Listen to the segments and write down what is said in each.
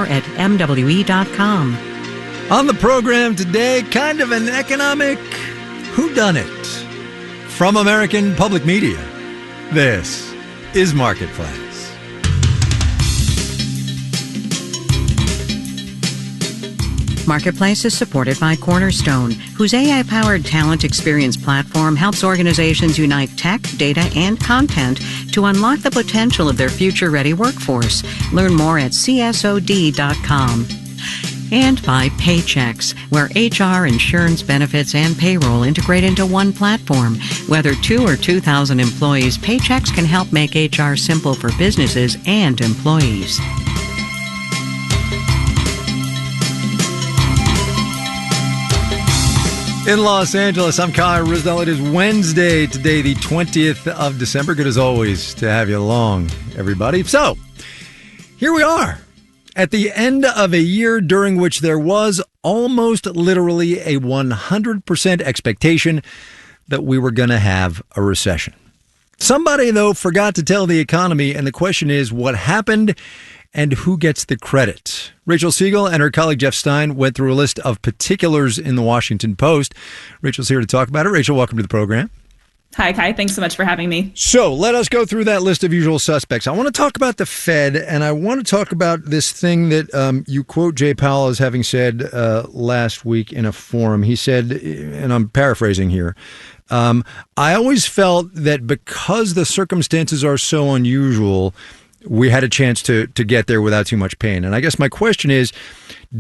at MWE.com. On the program today, kind of an economic whodunit from American Public Media. This is Marketplace. Marketplace is supported by Cornerstone, whose AI-powered talent experience platform helps organizations unite tech, data, and content to unlock the potential of their future-ready workforce. Learn more at CSOD.com. And by Paychex, where HR, insurance, benefits, and payroll integrate into one platform. Whether 2 or 2,000 employees, Paychex can help make HR simple for businesses and employees. In Los Angeles, I'm Kyle Rizdal. It is Wednesday today, the 20th of December. Good as always to have you along, everybody. So, here we are at the end of a year during which there was almost literally a 100% expectation that we were going to have a recession. Somebody, though, forgot to tell the economy, and the question is, what happened and who gets the credit? Rachel Siegel and her colleague Jeff Stein went through a list of particulars in the Washington Post. Rachel's here to talk about it. Rachel, welcome to the program. Hi, Kai. Thanks so much for having me. So let us go through that list of usual suspects. I want to talk about the Fed, and I want to talk about this thing that you quote Jay Powell as having said last week in a forum. He said, and I'm paraphrasing here, I always felt that because the circumstances are so unusual, we had a chance to get there without too much pain. And I guess my question is,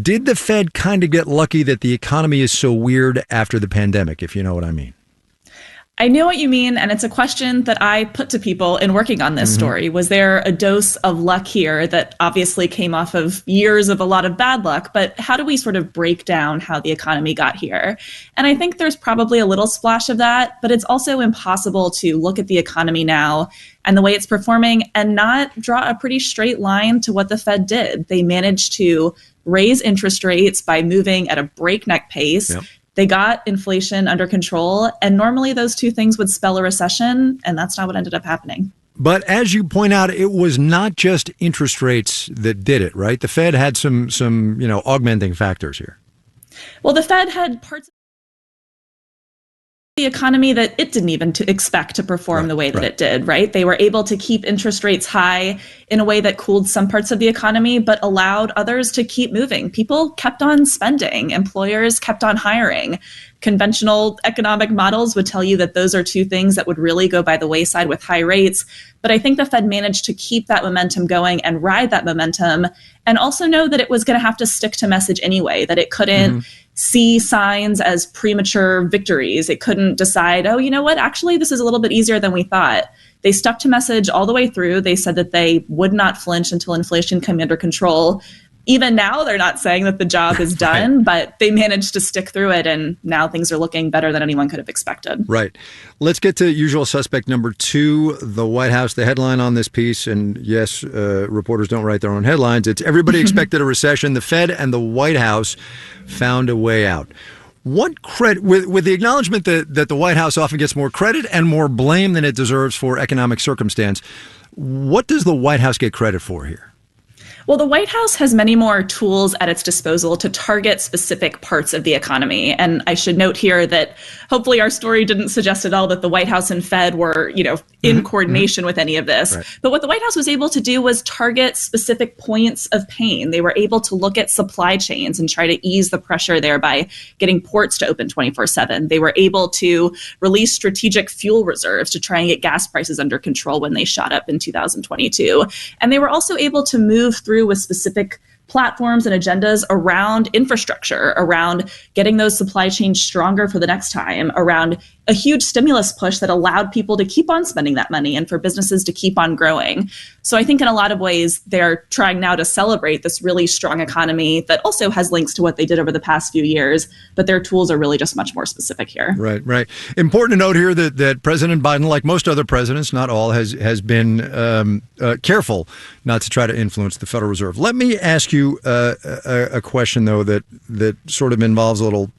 did the Fed kind of get lucky that the economy is so weird after the pandemic, if you know what I mean? I know what you mean, and it's a question that I put to people in working on this story. Was there a dose of luck here that obviously came off of years of a lot of bad luck, but how do we sort of break down how the economy got here? And I think there's probably a little splash of that, but it's also impossible to look at the economy now and the way it's performing and not draw a pretty straight line to what the Fed did. They managed to raise interest rates by moving at a breakneck pace. Yep. They got inflation under control, and normally those two things would spell a recession, and that's not what ended up happening. But as you point out, it was not just interest rates that did it, right? The Fed had some augmenting factors here. Well, the Fed had parts of the economy that it didn't even expect to perform the way that it did, right? They were able to keep interest rates high in a way that cooled some parts of the economy, but allowed others to keep moving. People kept on spending. Employers kept on hiring. Conventional economic models would tell you that those are two things that would really go by the wayside with high rates. But I think the Fed managed to keep that momentum going and ride that momentum, and also know that it was going to have to stick to message anyway, that it couldn't see signs as premature victories. It couldn't decide, oh, you know what, actually, this is a little bit easier than we thought. They stuck to message all the way through. They said that they would not flinch until inflation came under control. Even now, they're not saying that the job is done, but they managed to stick through it, and now things are looking better than anyone could have expected. Right. Let's get to usual suspect number 2, the White House. The headline on this piece, and yes, reporters don't write their own headlines, it's everybody expected a recession. The Fed and the White House found a way out. What credit, with the acknowledgement that the White House often gets more credit and more blame than it deserves for economic circumstance, what does the White House get credit for here? Well, the White House has many more tools at its disposal to target specific parts of the economy. And I should note here that hopefully our story didn't suggest at all that the White House and Fed were, in coordination with any of this. Right. But what the White House was able to do was target specific points of pain. They were able to look at supply chains and try to ease the pressure there by getting ports to open 24/7. They were able to release strategic fuel reserves to try and get gas prices under control when they shot up in 2022. And they were also able to move through with specific platforms and agendas around infrastructure, around getting those supply chains stronger for the next time, around a huge stimulus push that allowed people to keep on spending that money and for businesses to keep on growing. So I think in a lot of ways, they're trying now to celebrate this really strong economy that also has links to what they did over the past few years, but their tools are really just much more specific here. Right. Important to note here that President Biden, like most other presidents, not all, has been careful not to try to influence the Federal Reserve. Let me ask you a question, though, that sort of involves a little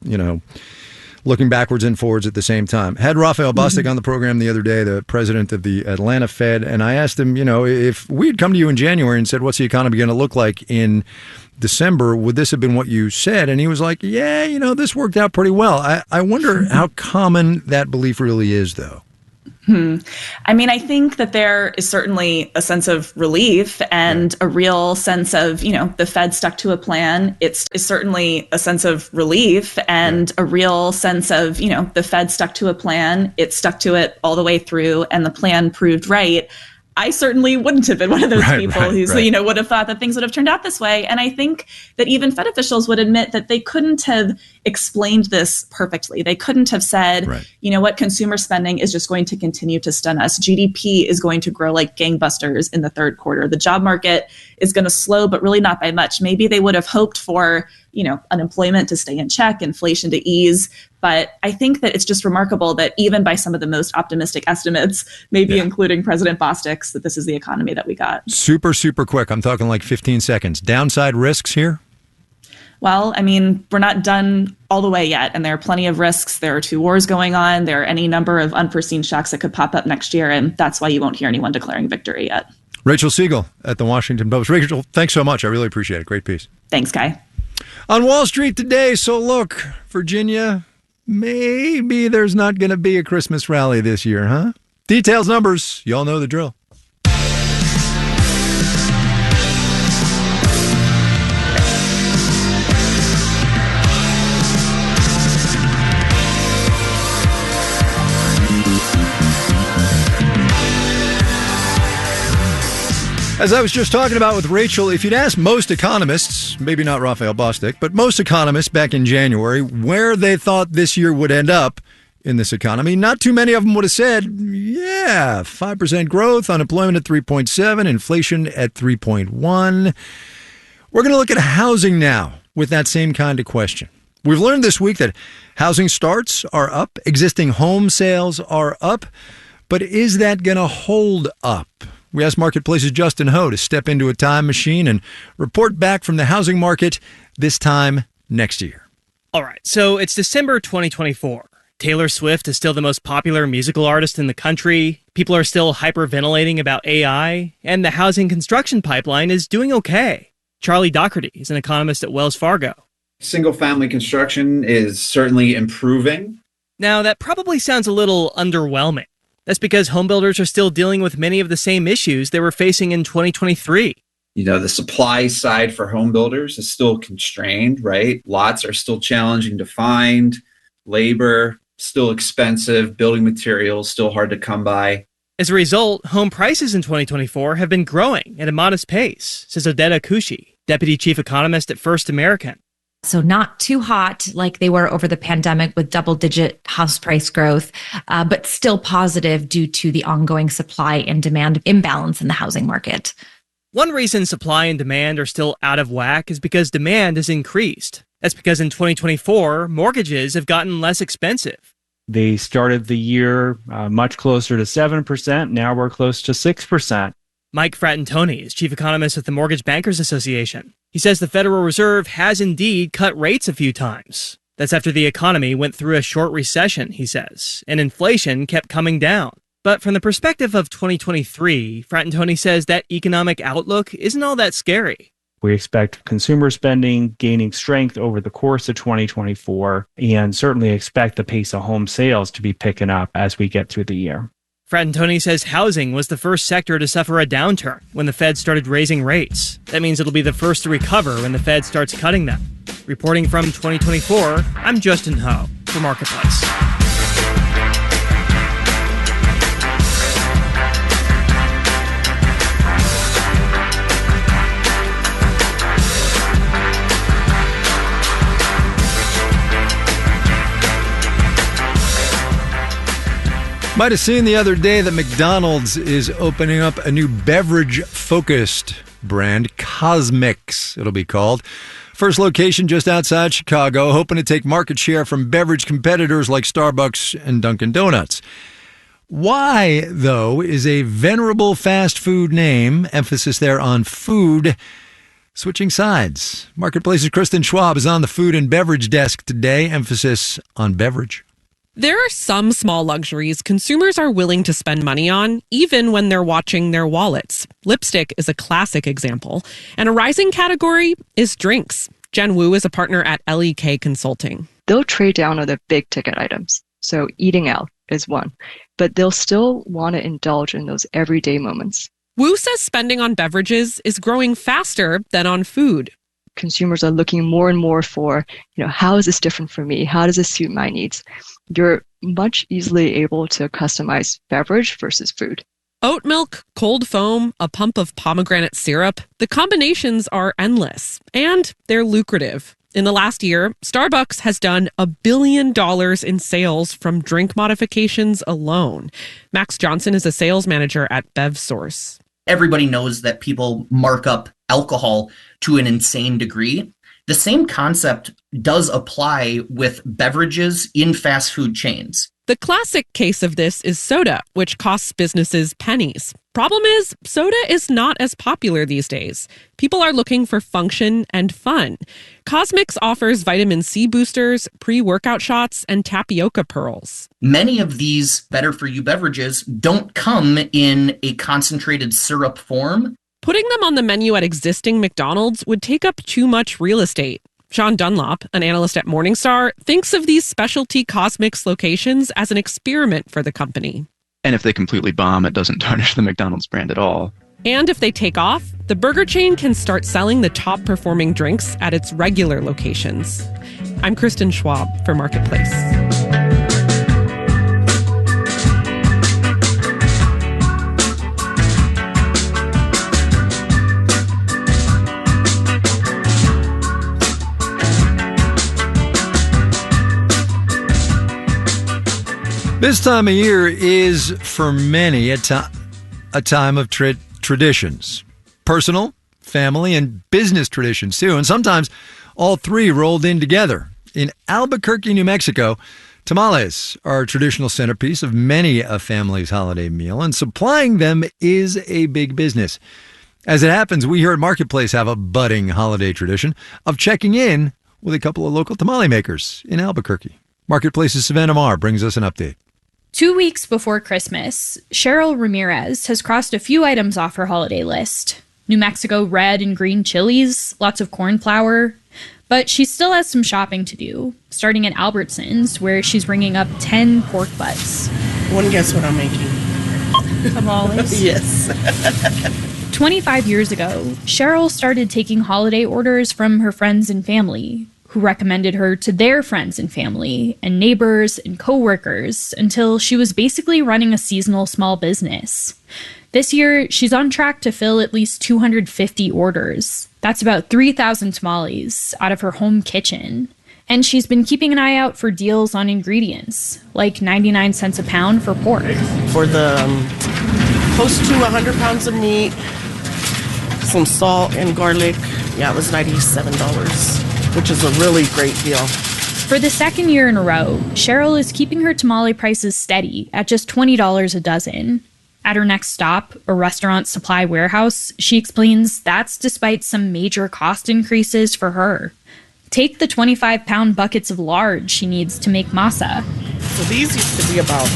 looking backwards and forwards at the same time. Had Raphael Bostic on the program the other day, the president of the Atlanta Fed, and I asked him, if we had come to you in January and said, what's the economy going to look like in December, would this have been what you said? And he was like, yeah, this worked out pretty well. I wonder how common that belief really is, though. I mean, I think that there is certainly a sense of relief and a real sense of, the Fed stuck to a plan. It's certainly a sense of relief and a real sense of, the Fed stuck to a plan. It stuck to it all the way through and the plan proved right. I certainly wouldn't have been one of those people who would have thought that things would have turned out this way. And I think that even Fed officials would admit that they couldn't have explained this perfectly. They couldn't have said, consumer spending is just going to continue to stun us. GDP is going to grow like gangbusters in the third quarter. The job market is going to slow, but really not by much. Maybe they would have hoped for, unemployment to stay in check, inflation to ease. But I think that it's just remarkable that even by some of the most optimistic estimates, maybe including President Bostic's, that this is the economy that we got. Super, super quick. I'm talking like 15 seconds. Downside risks here? Well, I mean, we're not done all the way yet, and there are plenty of risks. There are 2 wars going on. There are any number of unforeseen shocks that could pop up next year, and that's why you won't hear anyone declaring victory yet. Rachel Siegel at the Washington Post. Rachel, thanks so much. I really appreciate it. Great piece. Thanks, Kai. On Wall Street today, so look, Virginia, maybe there's not going to be a Christmas rally this year, huh? Details, numbers, y'all know the drill. As I was just talking about with Rachel, if you'd asked most economists, maybe not Raphael Bostic, but most economists back in January, where they thought this year would end up in this economy, not too many of them would have said, 5% growth, unemployment at 3.7, inflation at 3.1. We're going to look at housing now with that same kind of question. We've learned this week that housing starts are up, existing home sales are up, but is that going to hold up? We asked Marketplace's Justin Ho to step into a time machine and report back from the housing market this time next year. All right, so it's December 2024. Taylor Swift is still the most popular musical artist in the country. People are still hyperventilating about AI, and the housing construction pipeline is doing okay. Charlie Doherty is an economist at Wells Fargo. Single-family construction is certainly improving. Now, that probably sounds a little underwhelming. That's because homebuilders are still dealing with many of the same issues they were facing in 2023. The supply side for home builders is still constrained, right? Lots are still challenging to find. Labor, still expensive. Building materials, still hard to come by. As a result, home prices in 2024 have been growing at a modest pace, says Odetta Kushi, deputy chief economist at First American. So not too hot like they were over the pandemic with double-digit house price growth, but still positive due to the ongoing supply and demand imbalance in the housing market. One reason supply and demand are still out of whack is because demand has increased. That's because in 2024, mortgages have gotten less expensive. They started the year much closer to 7%. Now we're close to 6%. Mike Frattantoni is chief economist at the Mortgage Bankers Association. He says the Federal Reserve has indeed cut rates a few times. That's after the economy went through a short recession, he says, and inflation kept coming down. But from the perspective of 2023, Frattantoni says that economic outlook isn't all that scary. We expect consumer spending gaining strength over the course of 2024 and certainly expect the pace of home sales to be picking up as we get through the year. Frattantoni says housing was the first sector to suffer a downturn when the Fed started raising rates. That means it'll be the first to recover when the Fed starts cutting them. Reporting from 2024, I'm Justin Ho for Marketplace. Might have seen the other day that McDonald's is opening up a new beverage-focused brand, Cosmix, it'll be called. First location just outside Chicago, hoping to take market share from beverage competitors like Starbucks and Dunkin' Donuts. Why, though, is a venerable fast food name, emphasis there on food, Switching sides. Marketplace's Kristen Schwab is on the food and beverage desk today. Emphasis on beverage. There are some small luxuries consumers are willing to spend money on, even when they're watching their wallets. Lipstick is a classic example. And a rising category is drinks. Jen Wu is a partner at LEK Consulting. They'll trade down on the big ticket items. So eating out is one, but they'll still want to indulge in those everyday moments. Wu says spending on beverages is growing faster than on food. Consumers are looking more and more for, how is this different for me? How does this suit my needs? You're much easily able to customize beverage versus food. Oat milk, cold foam, a pump of pomegranate syrup. The combinations are endless, and they're lucrative. In the last year, Starbucks has done $1 billion in sales from drink modifications alone. Max Johnson is a sales manager at BevSource. Everybody knows that people mark up alcohol to an insane degree. The same concept does apply with beverages in fast food chains. The classic case of this is soda, which costs businesses pennies. Problem is, soda is not as popular these days. People are looking for function and fun. Cosmix offers vitamin C boosters, pre-workout shots, and tapioca pearls. Many of these better-for-you beverages don't come in a concentrated syrup form. Putting them on the menu at existing McDonald's would take up too much real estate. Sean Dunlop, an analyst at Morningstar, thinks of these specialty Cosmix locations as an experiment for the company. And if they completely bomb, it doesn't tarnish the McDonald's brand at all. And if they take off, the burger chain can start selling the top-performing drinks at its regular locations. I'm Kristen Schwab for Marketplace. This time of year is, for many, a time of traditions. Personal, family, and business traditions, too. And sometimes all three rolled in together. In Albuquerque, New Mexico, tamales are a traditional centerpiece of many a family's holiday meal, and supplying them is a big business. As it happens, we here at Marketplace have a budding holiday tradition of checking in with a couple of local tamale makers in Albuquerque. Marketplace's Savannah Marr brings us an update. 2 weeks before Christmas, Cheryl Ramirez has crossed a few items off her holiday list. New Mexico red and green chilies, lots of corn flour. But she still has some shopping to do, starting at Albertsons, where she's ringing up 10 pork butts. Want to guess what I'm making? Tamales? Yes. 25 years ago, Cheryl started taking holiday orders from her friends and family, who recommended her to their friends and family and neighbors and coworkers until she was basically running a seasonal small business. This year, she's on track to fill at least 250 orders. That's about 3,000 tamales out of her home kitchen. And she's been keeping an eye out for deals on ingredients, like 99 cents a pound for pork. For the close to 100 pounds of meat, some salt and garlic, it was $97. Which is a really great deal. For the second year in a row, Cheryl is keeping her tamale prices steady at just $20 a dozen. At her next stop, a restaurant supply warehouse, she explains that's despite some major cost increases for her. Take the 25-pound buckets of lard she needs to make masa. So these used to be about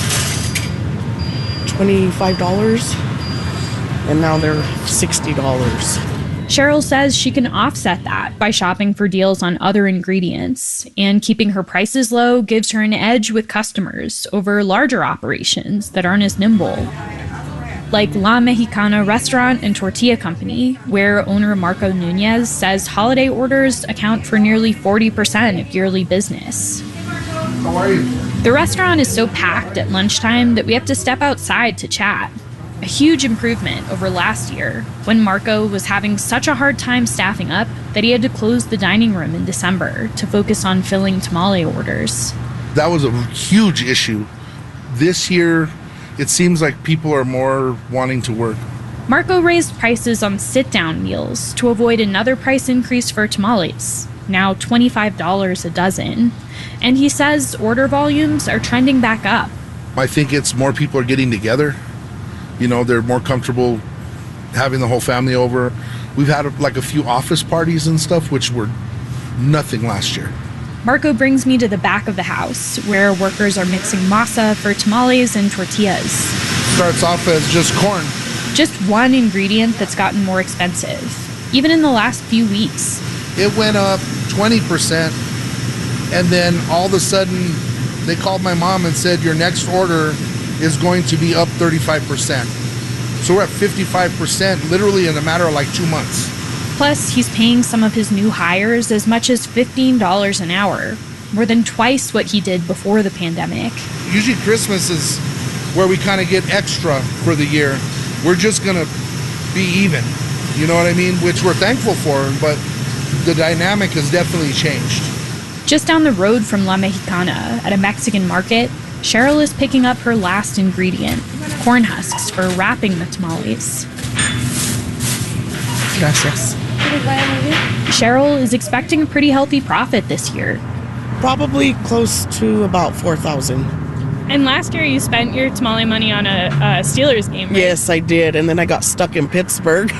$25, and now they're $60. Cheryl says she can offset that by shopping for deals on other ingredients, and keeping her prices low gives her an edge with customers over larger operations that aren't as nimble. Like La Mexicana Restaurant and Tortilla Company, where owner Marco Nunez says holiday orders account for nearly 40% of yearly business. How are you? The restaurant is so packed at lunchtime that we have to step outside to chat. A huge improvement over last year, when Marco was having such a hard time staffing up that he had to close the dining room in December to focus on filling tamale orders. That was a huge issue. This year, it seems like people are more wanting to work. Marco raised prices on sit-down meals to avoid another price increase for tamales, now $25 a dozen. And he says order volumes are trending back up. I think it's more people are getting together. They're more comfortable having the whole family over. We've had like a few office parties and stuff, which were nothing last year. Marco brings me to the back of the house, where workers are mixing masa for tamales and tortillas. Starts off as just corn. Just one ingredient that's gotten more expensive, even in the last few weeks. It went up 20%, and then all of a sudden, they called my mom and said, your next order is going to be up 35%. So we're at 55%, literally in a matter of like 2 months. Plus, he's paying some of his new hires as much as $15 an hour, more than twice what he did before the pandemic. Usually Christmas is where we kind of get extra for the year. We're just going to be even, you know what I mean? Which we're thankful for, but the dynamic has definitely changed. Just down the road from La Mexicana, at a Mexican market, Cheryl is picking up her last ingredient, corn husks for wrapping the tamales. Gracias. Cheryl is expecting a pretty healthy profit this year. Probably close to about 4,000. And last year you spent your tamale money on a Steelers game, right? Yes, I did. And then I got stuck in Pittsburgh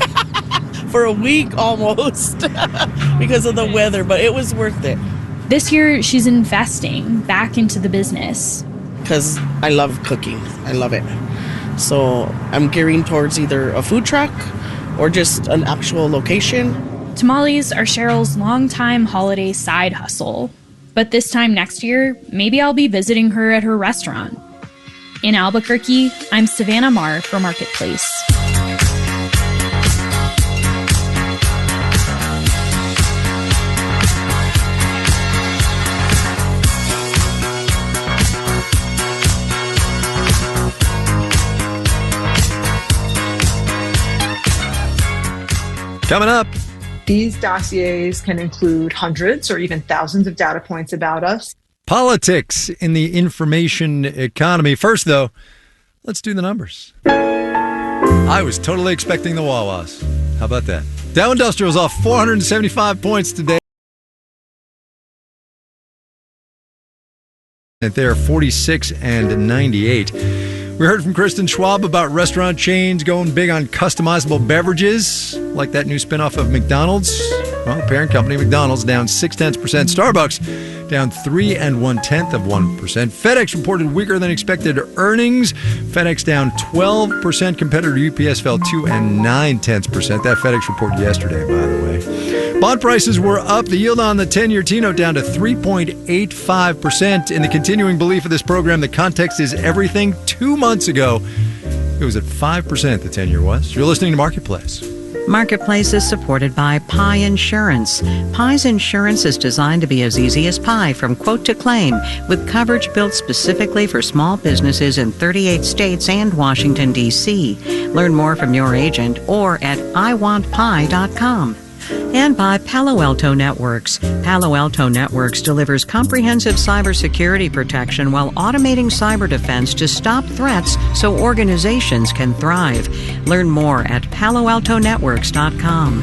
for a week almost because of the weather, but it was worth it. This year she's investing back into the business. Because I love cooking. I love it. So I'm gearing towards either a food truck or just an actual location. Tamales are Cheryl's longtime holiday side hustle. But this time next year, maybe I'll be visiting her at her restaurant. In Albuquerque, I'm Savannah Marr for Marketplace. Coming up. These dossiers can include hundreds or even thousands of data points about us. Politics in the information economy. First, though, let's do the numbers. I was totally expecting the Wawas. How about that? Dow Industrial's off 475 points today. They're 46 and 98. We heard from Kristen Schwab about restaurant chains going big on customizable beverages, like that new spinoff of McDonald's. Well, parent company McDonald's down 0.6%. Starbucks down 3 1/10%. FedEx reported weaker than expected earnings. FedEx down 12%. Competitor UPS fell 2 9/10%. That FedEx report yesterday, by the way. Bond prices were up. The yield on the 10-year T-note down to 3.85%. In the continuing belief of this program, the context is everything. 2 months ago, it was at 5%, the 10-year was. You're listening to Marketplace. Marketplace is supported by Pi Insurance. Pi's insurance is designed to be as easy as pie from quote to claim, with coverage built specifically for small businesses in 38 states and Washington, D.C. Learn more from your agent or at iwantpi.com. And by Palo Alto Networks. Palo Alto Networks delivers comprehensive cybersecurity protection while automating cyber defense to stop threats so organizations can thrive. Learn more at paloaltonetworks.com.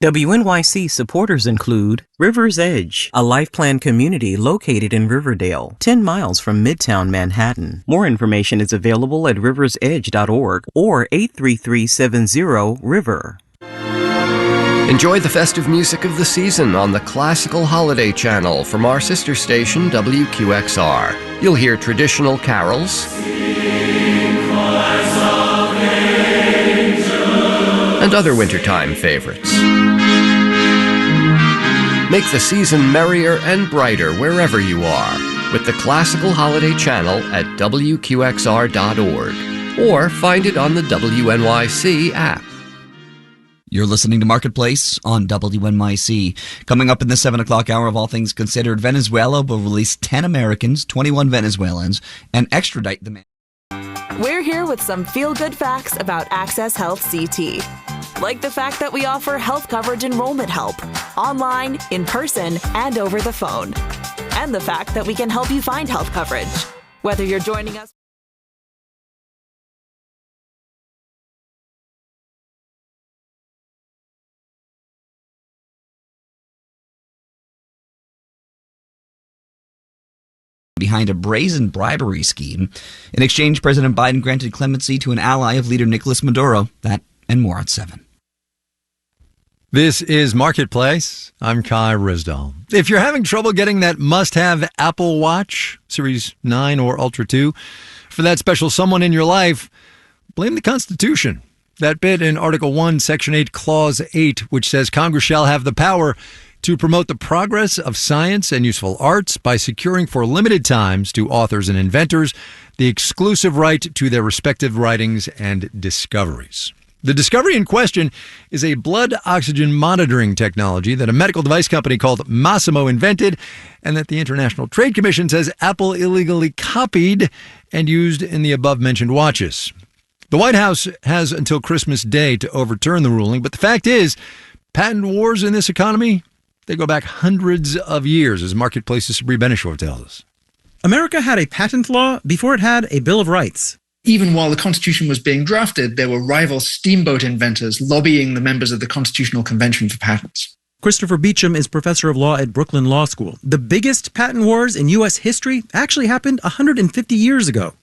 WNYC supporters include River's Edge, a life plan community located in Riverdale, 10 miles from Midtown Manhattan. More information is available at riversedge.org or 833-70-RIVER. Enjoy the festive music of the season on the Classical Holiday Channel from our sister station, WQXR. You'll hear traditional carols and other wintertime favorites. Make the season merrier and brighter wherever you are with the Classical Holiday Channel at WQXR.org or find it on the WNYC app. You're listening to Marketplace on WNYC. Coming up in the 7 o'clock hour of All Things Considered, Venezuela will release 10 Americans, 21 Venezuelans, and extradite them. We're here with some feel-good facts about Access Health CT. Like the fact that we offer health coverage enrollment help, online, in person, and over the phone. And the fact that we can help you find health coverage, whether you're joining us behind a brazen bribery scheme. In exchange, President Biden granted clemency to an ally of leader Nicolas Maduro. That and more at 7. This is Marketplace. I'm Kai Risdall. If you're having trouble getting that must-have Apple Watch, Series 9 or Ultra 2, for that special someone in your life, blame the Constitution. That bit in Article 1, Section 8, Clause 8, which says Congress shall have the power to promote the progress of science and useful arts by securing for limited times to authors and inventors the exclusive right to their respective writings and discoveries. The discovery in question is a blood oxygen monitoring technology that a medical device company called Masimo invented and that the International Trade Commission says Apple illegally copied and used in the above-mentioned watches. The White House has until Christmas Day to overturn the ruling, but the fact is, patent wars in this economy, they go back hundreds of years, as Marketplace's Sabri Benishore tells us. America had a patent law before it had a Bill of Rights. Even while the Constitution was being drafted, there were rival steamboat inventors lobbying the members of the Constitutional Convention for patents. Christopher Beecham is professor of law at Brooklyn Law School. The biggest patent wars in U.S. history actually happened 150 years ago.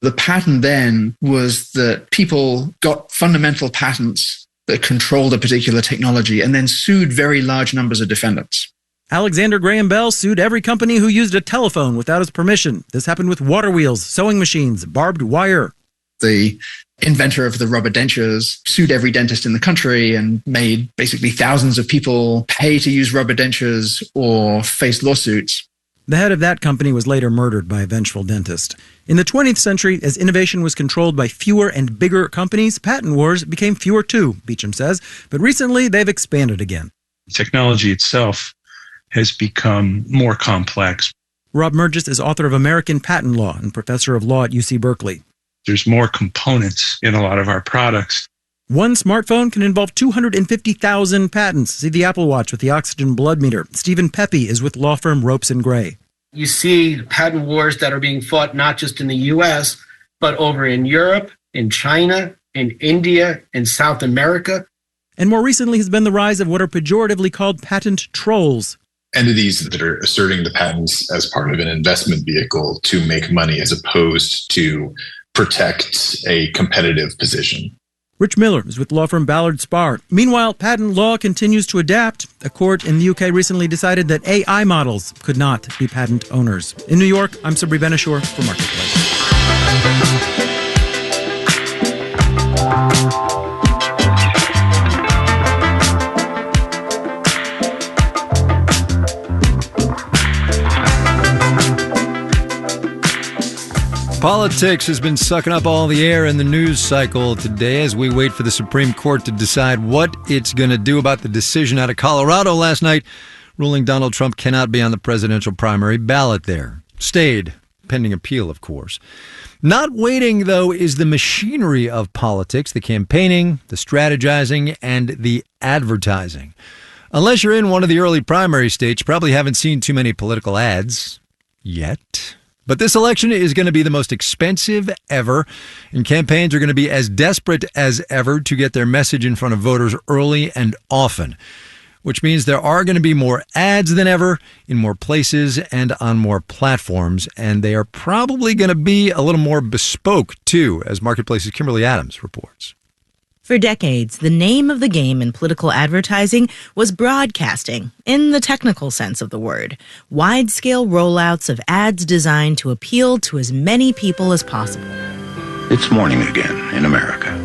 The pattern then was that people got fundamental patents that controlled a particular technology and then sued very large numbers of defendants. Alexander Graham Bell sued every company who used a telephone without his permission. This happened with water wheels, sewing machines, barbed wire. The inventor of the rubber dentures sued every dentist in the country and made basically thousands of people pay to use rubber dentures or face lawsuits. The head of that company was later murdered by a vengeful dentist. In the 20th century, as innovation was controlled by fewer and bigger companies, patent wars became fewer too, Beecham says. But recently, they've expanded again. Technology itself has become more complex. Rob Murgis is author of American Patent Law and professor of law at UC Berkeley. There's more components in a lot of our products. One smartphone can involve 250,000 patents. See the Apple Watch with the oxygen blood meter. Stephen Pepe is with law firm Ropes & Gray. You see patent wars that are being fought not just in the U.S., but over in Europe, in China, in India, in South America. And more recently has been the rise of what are pejoratively called patent trolls. Entities that are asserting the patents as part of an investment vehicle to make money as opposed to protect a competitive position. Rich Miller is with law firm Ballard Spahr. Meanwhile, patent law continues to adapt. A court in the UK recently decided that AI models could not be patent owners. In New York, I'm Sabri Benishore for Marketplace. Politics has been sucking up all the air in the news cycle today as we wait for the Supreme Court to decide what it's going to do about the decision out of Colorado last night, ruling Donald Trump cannot be on the presidential primary ballot there. Stayed, pending appeal, of course. Not waiting, though, is the machinery of politics, the campaigning, the strategizing, and the advertising. Unless you're in one of the early primary states, you probably haven't seen too many political ads yet. But this election is going to be the most expensive ever, and campaigns are going to be as desperate as ever to get their message in front of voters early and often, which means there are going to be more ads than ever in more places and on more platforms, and they are probably going to be a little more bespoke, too, as Marketplace's Kimberly Adams reports. For decades, the name of the game in political advertising was broadcasting, in the technical sense of the word. Wide-scale rollouts of ads designed to appeal to as many people as possible. It's morning again in America.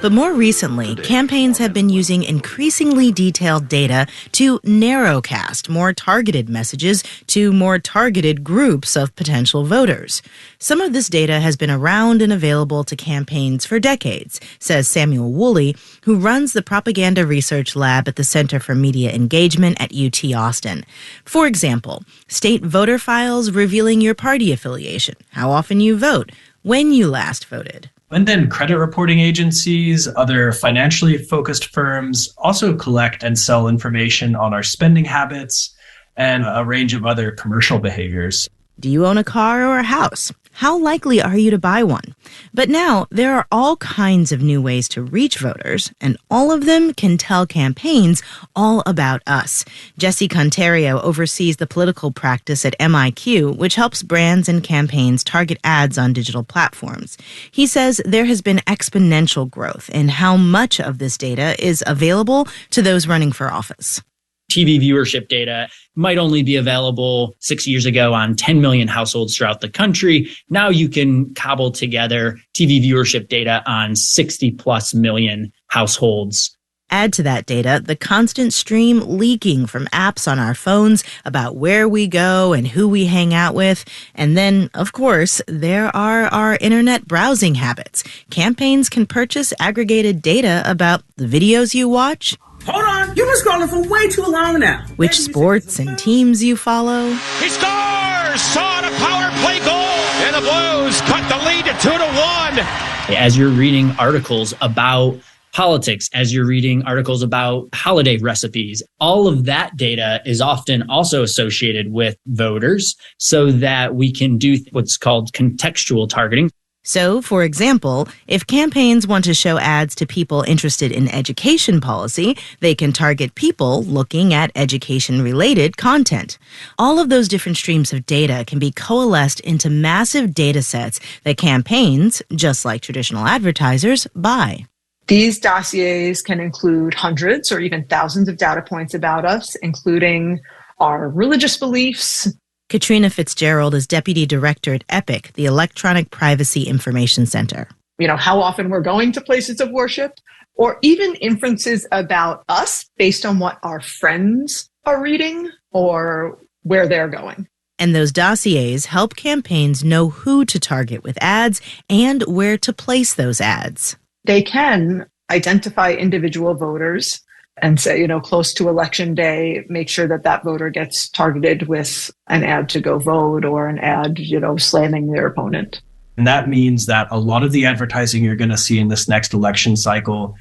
But more recently, campaigns have been using increasingly detailed data to narrowcast more targeted messages to more targeted groups of potential voters. Some of this data has been around and available to campaigns for decades, says Samuel Woolley, who runs the Propaganda Research Lab at the Center for Media Engagement at UT Austin. For example, state voter files revealing your party affiliation, how often you vote, when you last voted. And then credit reporting agencies, other financially focused firms also collect and sell information on our spending habits and a range of other commercial behaviors. Do you own a car or a house? How likely are you to buy one? But now there are all kinds of new ways to reach voters, and all of them can tell campaigns all about us. Jesse Conterio oversees the political practice at MIQ, which helps brands and campaigns target ads on digital platforms. He says there has been exponential growth in how much of this data is available to those running for office. TV viewership data might only be available 6 years ago on 10 million households throughout the country. Now you can cobble together TV viewership data on 60 plus million households. Add to that data the constant stream leaking from apps on our phones about where we go and who we hang out with. And then, of course, there are our internet browsing habits. Campaigns can purchase aggregated data about the videos you watch. Hold on, you've been scrolling for way too long now. Which sports and teams you follow. He scores! Saw a power play goal! And the Blues cut the lead to 2-1. As you're reading articles about politics, as you're reading articles about holiday recipes, all of that data is often also associated with voters so that we can do what's called contextual targeting. So, for example, if campaigns want to show ads to people interested in education policy, they can target people looking at education-related content. All of those different streams of data can be coalesced into massive data sets that campaigns, just like traditional advertisers, buy. These dossiers can include hundreds or even thousands of data points about us, including our religious beliefs. Katrina Fitzgerald is deputy director at EPIC, the Electronic Privacy Information Center. How often we're going to places of worship, or even inferences about us based on what our friends are reading or where they're going. And those dossiers help campaigns know who to target with ads and where to place those ads. They can identify individual voters and say, close to election day, make sure that voter gets targeted with an ad to go vote or an ad, slamming their opponent. And that means that a lot of the advertising you're going to see in this next election cycle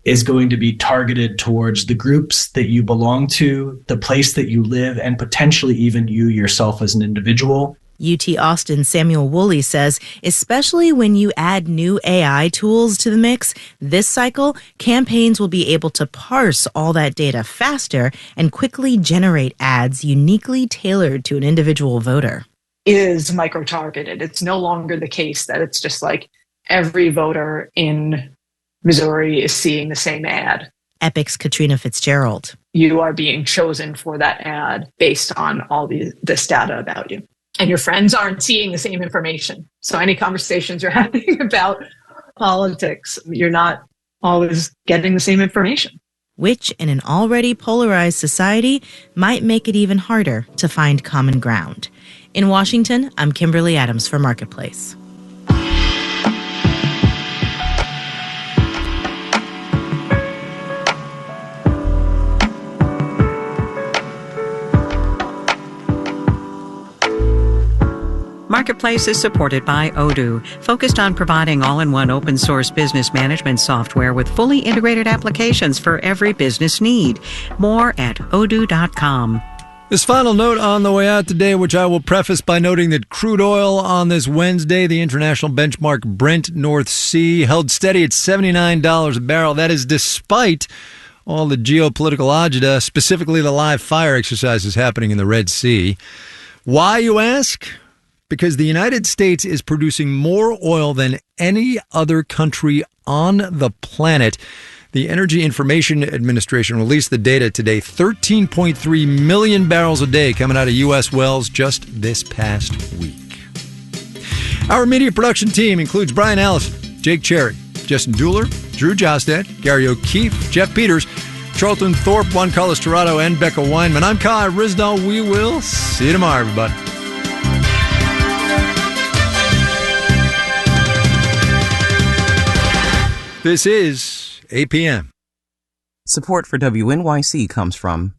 is going to be targeted towards the groups that you belong to, the place that you live, and potentially even you yourself as an individual. UT Austin Samuel Woolley says, especially when you add new AI tools to the mix, this cycle, campaigns will be able to parse all that data faster and quickly generate ads uniquely tailored to an individual voter. Is micro-targeted. It's no longer the case that it's just like every voter in Missouri is seeing the same ad. EPIC's Katrina Fitzgerald. You are being chosen for that ad based on all this data about you. And your friends aren't seeing the same information. So any conversations you're having about politics, you're not always getting the same information. Which, in an already polarized society, might make it even harder to find common ground. In Washington, I'm Kimberly Adams for Marketplace. Marketplace is supported by Odoo, focused on providing all-in-one open-source business management software with fully integrated applications for every business need. More at odoo.com. This final note on the way out today, which I will preface by noting that crude oil on this Wednesday, the international benchmark Brent North Sea, held steady at $79 a barrel. That is despite all the geopolitical agita, specifically the live fire exercises happening in the Red Sea. Why, you ask? Because the United States is producing more oil than any other country on the planet. The Energy Information Administration released the data today. 13.3 million barrels a day coming out of U.S. wells just this past week. Our media production team includes Brian Allison, Jake Cherry, Justin Dueller, Drew Jostad, Gary O'Keefe, Jeff Peters, Charlton Thorpe, Juan Carlos Torado, and Becca Weinman. I'm Kai Risdall. We will see you tomorrow, everybody. This is APM. Support for WNYC comes from